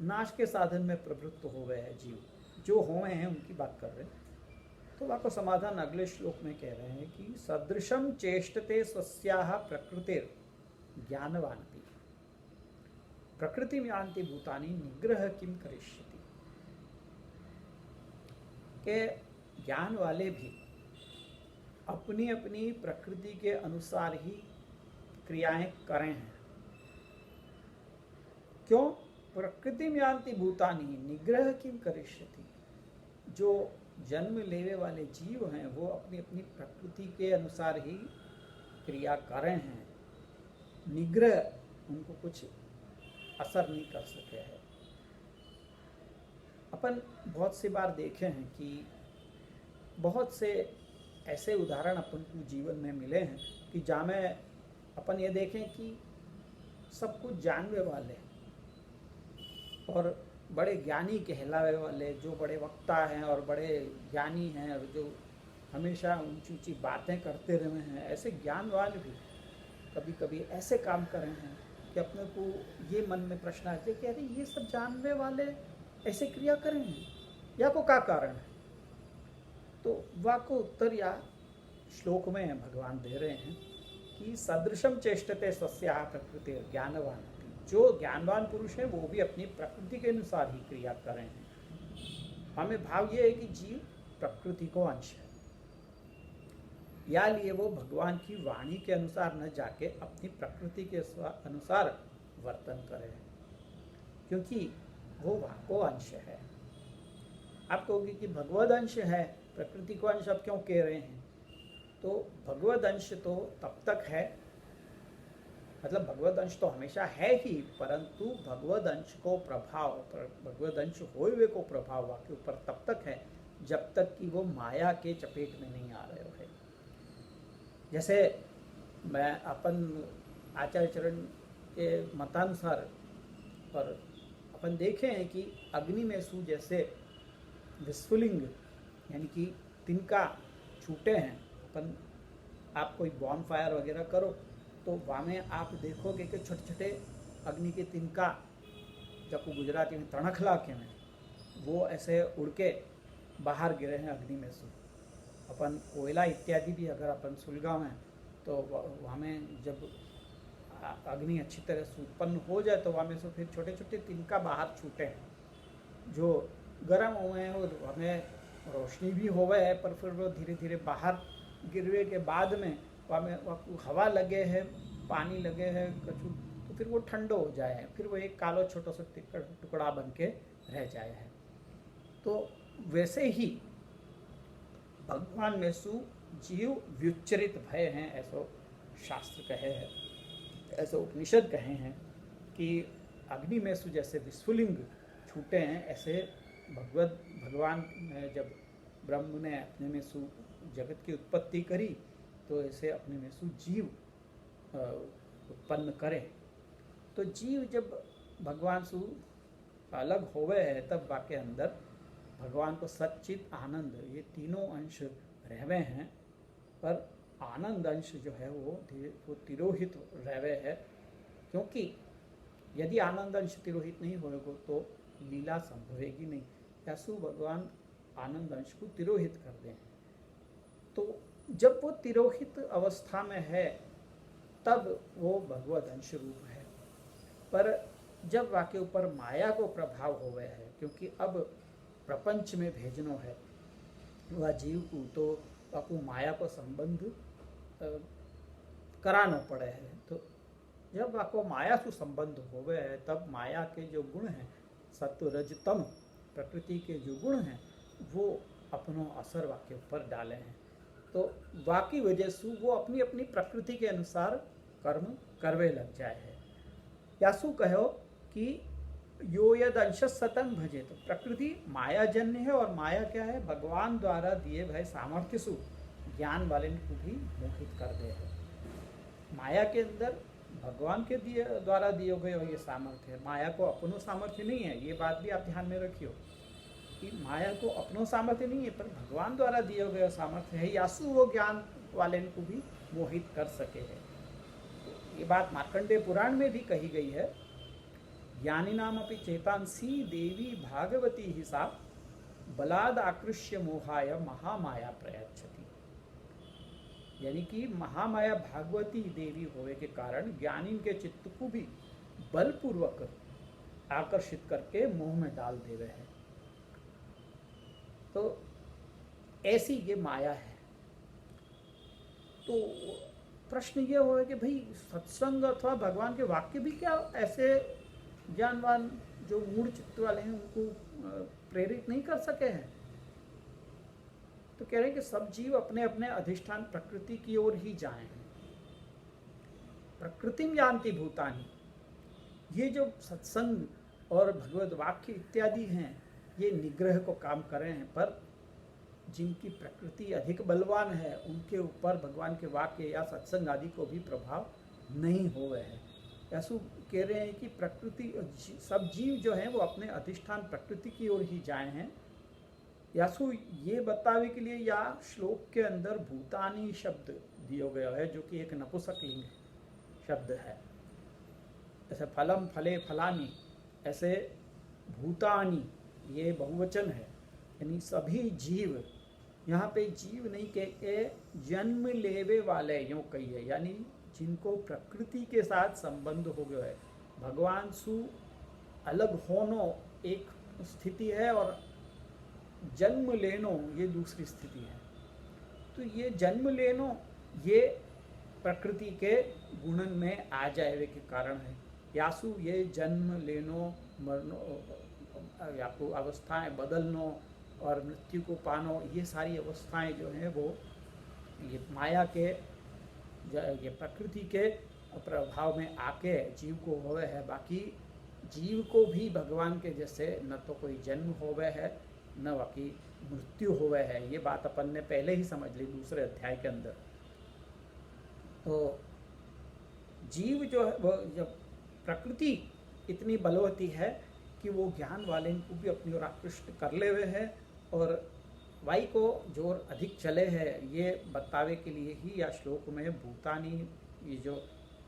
नाश के साधन में प्रवृत्त हो गए हैं जीव, जो हुए हैं उनकी बात कर रहे हैं। तो वह को समाधान अगले श्लोक में कह रहे हैं कि सदृशम चेष्टते स्वस्याः प्रकृतिर ज्ञानवान भी प्रकृति में आंति भूतानि निग्रह किम करिष्यति। के ज्ञान वाले भी अपनी अपनी प्रकृति के अनुसार ही क्रियाएं करें हैं। क्यों? प्रकृतिम यान्ति भूतानि निग्रह किम करिष्यति। जो जन्म लेने वाले जीव हैं वो अपनी अपनी प्रकृति के अनुसार ही क्रिया कर रहे हैं, निग्रह उनको कुछ असर नहीं कर सके हैं। अपन बहुत सी बार देखे हैं कि बहुत से ऐसे उदाहरण अपन को जीवन में मिले हैं कि जहाँ में अपन ये देखें कि सब कुछ जानने वाले और बड़े ज्ञानी कहलावे वाले, जो बड़े वक्ता हैं और बड़े ज्ञानी हैं और जो हमेशा ऊंची ऊंची बातें करते रहे हैं, ऐसे ज्ञानवान भी कभी कभी ऐसे काम कर रहे हैं कि अपने को ये मन में प्रश्न आते कि अरे ये सब जानने वाले ऐसे क्रिया कर रहे हैं, या को क्या कारण है। तो वाको उत्तर या श्लोक में भगवान दे रहे हैं कि सदृशम चेष्टते स्वस्या प्रकृति ज्ञानवान। जो ज्ञानवान पुरुष है वो भी अपनी प्रकृति के अनुसार ही क्रिया कर रहे हैं। हमें भाव ये है कि जीव प्रकृति को अंश है, या लिए वो भगवान की वाणी के अनुसार न जाके अपनी प्रकृति के अनुसार वर्तन करे, क्योंकि वो को अंश है। आप कहोगे कि भगवद अंश है, प्रकृति को अंश आप क्यों कह रहे हैं। तो भगवद अंश तो तब तक है, मतलब भगवद अंश तो हमेशा है ही, परंतु भगवद अंश को प्रभाव, भगवद अंश होए हुए को प्रभाव के ऊपर तब तक है जब तक कि वो माया के चपेट में नहीं आ रहे हो है। जैसे मैं अपन आचार्य चरण के मतानुसार और अपन देखे हैं कि अग्नि में सू जैसे विस्फुलिंग यानी कि तिनका छूटे हैं। अपन आप कोई बॉन फायर वगैरह करो तो वहाँ में आप देखोगे कि छोटे छोटे अग्नि के तिनका, जब गुजराती में तणखला के में, वो ऐसे उड़ के बाहर गिरे हैं अग्नि में से। अपन कोयला इत्यादि भी अगर अपन सुलगावें तो वहाँ में जब अग्नि अच्छी तरह से उत्पन्न हो जाए तो वहाँ में से फिर छोटे छोटे तिनका बाहर छूटे हैं जो गर्म हुए हैं, और हमें रोशनी भी होवे है, पर फिर वो धीरे धीरे बाहर गिरवे के बाद में वहाँ में हवा लगे है, पानी लगे है कछु, तो फिर वो ठंडो हो जाए है, फिर वो एक कालो छोटा सा टुकड़ा बन के रह जाए है। तो वैसे ही भगवान में सु जीव व्युच्चरित भय हैं, ऐसा शास्त्र कहे है, ऐसा उपनिषद कहे हैं कि अग्नि में सु जैसे विस्फुलिंग छूटे हैं, ऐसे भगवान जब ब्रह्म ने अपने में सु जगत की उत्पत्ति करी तो ऐसे अपने में सु जीव उत्पन्न करे। तो जीव जब भगवान सु अलग होवे है तब वाके अंदर भगवान को सच्चित आनंद, ये तीनों अंश रहवे हैं, पर आनंद अंश जो है वो तिरोहित रहवे है, क्योंकि यदि आनंद अंश तिरोहित नहीं होगा तो लीला संभवेगी नहीं। यासु भगवान आनंद अंश को तिरोहित कर दें, तो जब वो तिरोहित अवस्था में है तब वो भगवद अंश रूप है। पर जब वाके ऊपर माया को प्रभाव हो गया है, क्योंकि अब प्रपंच में भेजनो है वह जीव को, तो आपको माया को संबंध कराना पड़े है। तो जब आपको माया से संबंध हो गए है तब माया के जो गुण हैं, सत्व रज तम प्रकृति के जो गुण हैं, वो अपनों असर वाके ऊपर डाले हैं। तो वाकी वजह से वो अपनी अपनी प्रकृति के अनुसार कर्म करवे लग जाए है। यासु कहो कि यो यद अंश सतंग भजे, तो प्रकृति माया जन्य है, और माया क्या है, भगवान द्वारा दिए भय सामर्थ्य सु ज्ञान वाले को भी मोहित कर दे है। माया के अंदर भगवान के द्वारा दिए गए ये सामर्थ्य है, माया को अपनों सामर्थ्य नहीं है। ये बात भी आप ध्यान में रखियो कि माया को अपनों सामर्थ्य नहीं है, पर भगवान द्वारा दिए गए सामर्थ्य है। यासु वो ज्ञान वाले को भी मोहित कर सके है। तो ये बात मार्कंडेय पुराण में भी कही गई है, ज्ञानिनाम अपि चेतांसी देवी भागवती ही सा बलाद आकृष्य मोहाय महामाया प्रयच्छति। यानी कि महामाया भागवती देवी होने के कारण ज्ञानी के चित्त को भी बलपूर्वक आकर्षित करके मोह में डाल देवे है। तो ऐसी ये माया है। तो प्रश्न ये हो कि भाई सत्संग अथवा भगवान के वाक्य भी क्या ऐसे ज्ञानवान जो मूढ़ चित्त वाले हैं उनको प्रेरित नहीं कर सके हैं। तो कह रहे हैं कि सब जीव अपने अपने अधिष्ठान प्रकृति की ओर ही जाए हैं। प्रकृतिम यान्ति भूतानि, ये जो सत्संग और भगवत वाक्य इत्यादि हैं ये निग्रह को काम कर रहे हैं, पर जिनकी प्रकृति अधिक बलवान है उनके ऊपर भगवान के वाक्य या सत्संग आदि को भी प्रभाव नहीं हो रहे हैं। यासु कह रहे हैं कि प्रकृति सब जीव जो हैं वो अपने अधिष्ठान प्रकृति की ओर ही जाए हैं। यासु ये बतावे के लिए या श्लोक के अंदर भूतानी शब्द दिया गया है, जो कि एक नपुंसकलिंग शब्द है। ऐसे फलम फले फलानी, ऐसे भूतानी ये बहुवचन है, यानी सभी जीव। यहाँ पे जीव नहीं कहते, जन्म लेवे वाले यूँ कहिए, यानी जिनको प्रकृति के साथ संबंध हो गया है। भगवान सु अलग होनो एक स्थिति है और जन्म लेनो ये दूसरी स्थिति है। तो ये जन्म लेनो ये प्रकृति के गुणन में आ जाए के कारण है। यासु ये जन्म लेनो मरनो या को अवस्थाएं बदलनो और मृत्यु को पानो, ये सारी अवस्थाएं जो हैं वो ये माया के ये प्रकृति के प्रभाव में आके जीव को होवे है। बाकी जीव को भी भगवान के जैसे न तो कोई जन्म होवे है न बाकी मृत्यु होवे है। ये बात अपन ने पहले ही समझ ली दूसरे अध्याय के अंदर। तो जीव जो है वो जब प्रकृति इतनी बलवती है कि वो ज्ञान वाले को भी अपनी ओर आकृष्ट कर ले हुए है और वाई को जोर अधिक चले है, ये बतावे के लिए ही या श्लोक में भूतानी ये जो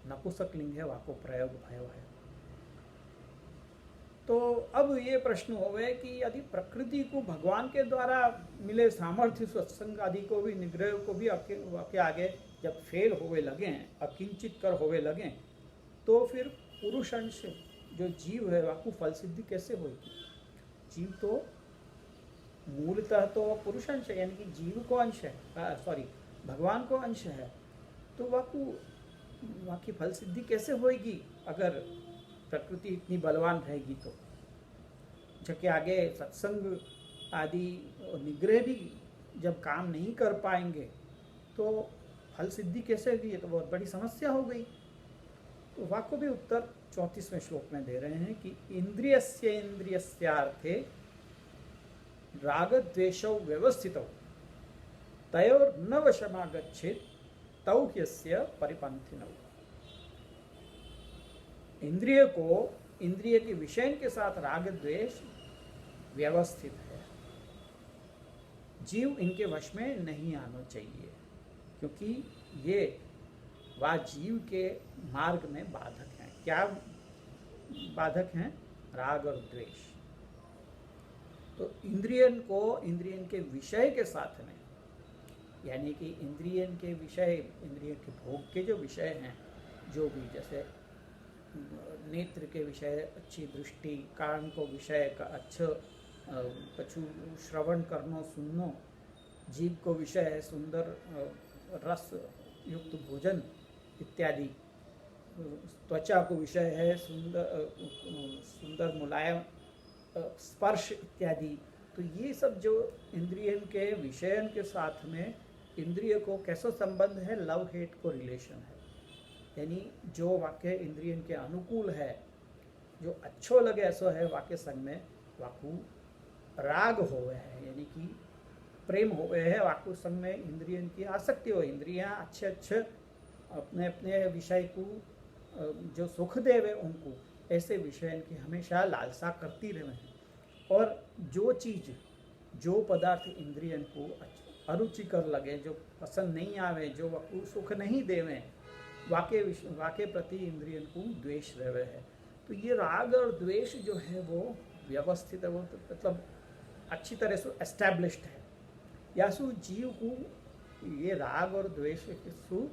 नपुंसक लिंग है वहाँ को प्रयोग भयो है। तो अब ये प्रश्न हो गए कि यदि प्रकृति को भगवान के द्वारा मिले सामर्थ्य सत्संग आदि को भी निग्रह को भी आपके आगे जब फेल होवे लगे, अकिंचित कर होवे लगे, तो फिर पुरुष अंश जो जीव है वह को फल सिद्धि कैसे होगी? जीव तो मूलतः तो पुरुष अंश है, यानी कि जीव को अंश है, भगवान को अंश है। तो वह की फल सिद्धि कैसे होगी अगर प्रकृति इतनी बलवान रहेगी? तो जबकि आगे सत्संग आदि निग्रह भी जब काम नहीं कर पाएंगे तो फल सिद्धि कैसे होगी? ये तो बहुत बड़ी समस्या हो गई। तो वह को भी उत्तर 34वें श्लोक में दे रहे हैं कि इंद्रियस्य इंद्रियस्यार्थे राग द्वेषौ व्यवस्थितौ तयोर न वशमागच्छेत् तौ ह्यस्य परिपन्थिनौ। इंद्रिय को इंद्रिय के विषय के साथ राग द्वेष व्यवस्थित है, जीव इनके वश में नहीं आना चाहिए, क्योंकि ये वह जीव के मार्ग में बाधक हैं। क्या बाधक हैं? राग और द्वेष। तो इंद्रियन को इंद्रियन के विषय के साथ में, यानी कि इंद्रियन के विषय, इंद्रिय के भोग के जो विषय हैं, जो भी जैसे नेत्र के विषय अच्छी दृष्टि, कान को विषय का अच्छा कछु श्रवण करनो सुननो, जीभ को विषय है सुंदर रस युक्त भोजन इत्यादि, त्वचा को विषय है सुंदर मुलायम स्पर्श इत्यादि। तो ये सब जो इंद्रियन के विषयन के साथ में इंद्रिय को कैसा संबंध है? लव हेट को रिलेशन है, यानी जो वाक्य इंद्रियन के अनुकूल है, जो अच्छो लगे ऐसा है वाक्य संग में वाकु राग होवे है, यानी कि प्रेम होवे है। वाकु संग में इंद्रियन की आसक्ति हो, इंद्रियां अच्छे अच्छे अपने अपने विषय को जो सुख देवे उनको ऐसे विषय की हमेशा लालसा करती रहे। और जो चीज़ जो पदार्थ इंद्रियन को अरुचिकर लगे, जो पसंद नहीं आवे, जो वह सुख नहीं देवे, वाके प्रति इंद्रियन को द्वेष रहे है। तो ये राग और द्वेष जो है वो व्यवस्थित है, वो तो मतलब अच्छी तरह से एस्टैब्लिश्ड है। यासु जीव को ये राग और द्वेष सु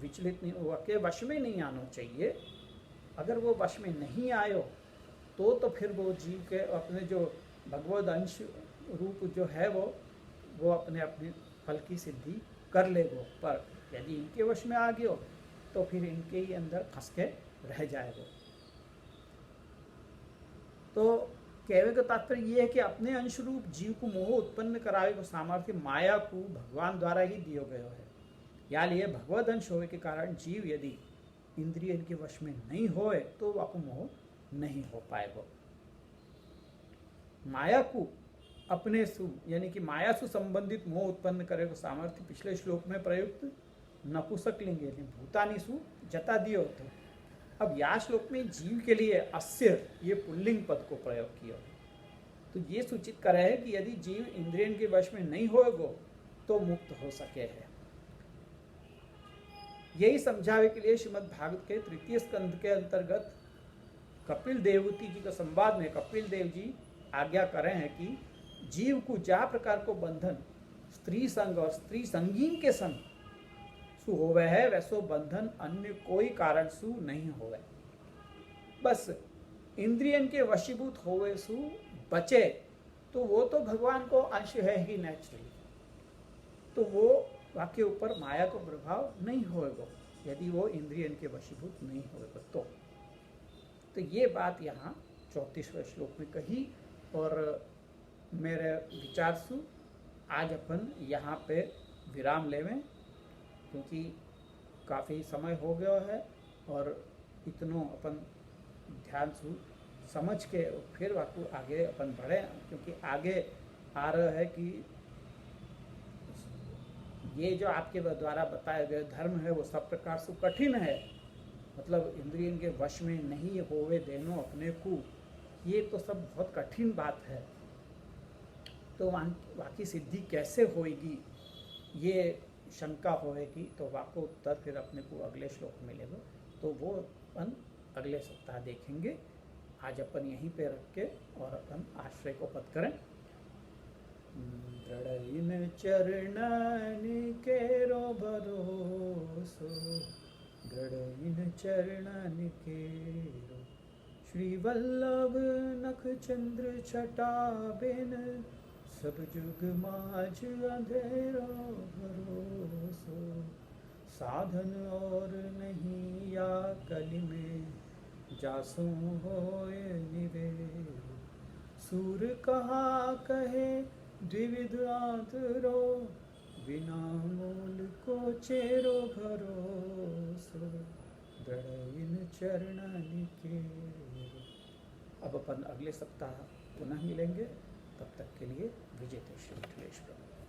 विचलित नहीं हुआ के वश में नहीं आना चाहिए। अगर वो वश में नहीं आयो तो फिर वो जीव के अपने जो भगवद अंश रूप जो है वो अपने अपने फल की सिद्धि कर लेगो। पर यदि इनके वश में आ गयो तो फिर इनके ही अंदर फंस के रह जाएगा। तो कहने का तात्पर्य ये है कि अपने अंश रूप जीव को मोह उत्पन्न करावे को सामर्थ्य माया को भगवान द्वारा ही दियो गयो है। या लिए भगवद अंश होने के कारण जीव यदि इंद्रिय के वश में नहीं होए तो वाको मोह नहीं हो पाएगा। माया को अपने सु यानी कि माया से संबंधित मोह उत्पन्न करे को सामर्थ्य पिछले श्लोक में प्रयुक्त नपुंसक लिंग यानी भूतानी सु जता दियो तो अब या श्लोक में जीव के लिए अस्य ये पुल्लिंग पद को प्रयोग किया। तो ये सूचित कर रहे हैं कि यदि जीव इंद्रियन के वश में नहीं होगा तो मुक्त हो सके है। यही समझावे के लिए श्रीमद् भागवत के तृतीय स्कंध के अंतर्गत कपिल देवती जी के संवाद में कपिल देव जी आज्ञा कर रहे हैं कि जीव को जा प्रकार को बंधन स्त्री संग और स्त्री संगीन के संग सु होवे है वैसो बंधन अन्य कोई कारण सु नहीं होवे। बस इंद्रियन के वशीभूत होवे सु बचे तो वो तो भगवान को अंश है ही नेचुरली, तो वो वाक्य ऊपर माया को प्रभाव नहीं होगा यदि वो इंद्रियन के वशीभूत नहीं होगा तो ये बात यहाँ 34वें श्लोक में कही। और मेरे विचार से आज अपन यहाँ पे विराम लेवें क्योंकि काफ़ी समय हो गया है और इतनों अपन ध्यान से समझ के फिर वाकू आगे अपन बढ़े क्योंकि आगे आ रहा है कि ये जो आपके द्वारा बताए गए धर्म है वो सब प्रकार से कठिन है, मतलब इंद्रियन के वश में नहीं होवे देनो अपने को, ये तो सब बहुत कठिन बात है। तो वाकी सिद्धि कैसे होएगी ये शंका होएगी तो वाको उत्तर फिर अपने को अगले श्लोक मिलेगा, तो वो अपन अगले सप्ताह देखेंगे। आज अपन यहीं पे रख के और अपन आश्रय को पद करें। दृढ़ चरणन केरो भरोसो, दृढ़ चरणन केरो श्री वल्लभ नख चंद्र छटा बिन सब जुग माझ अंधेरो भरोसो। साधन और नहीं या कलि में जासु होए निवेरो। सूर कहा कहे द्विविध आदरो, बिना मूल को चेरो भरोसो। दृढ़ चरणन केरो। अब अपन अगले सप्ताह पुनः मिलेंगे, तब तक के लिए विजय श्री मिथिलेश प्रभु।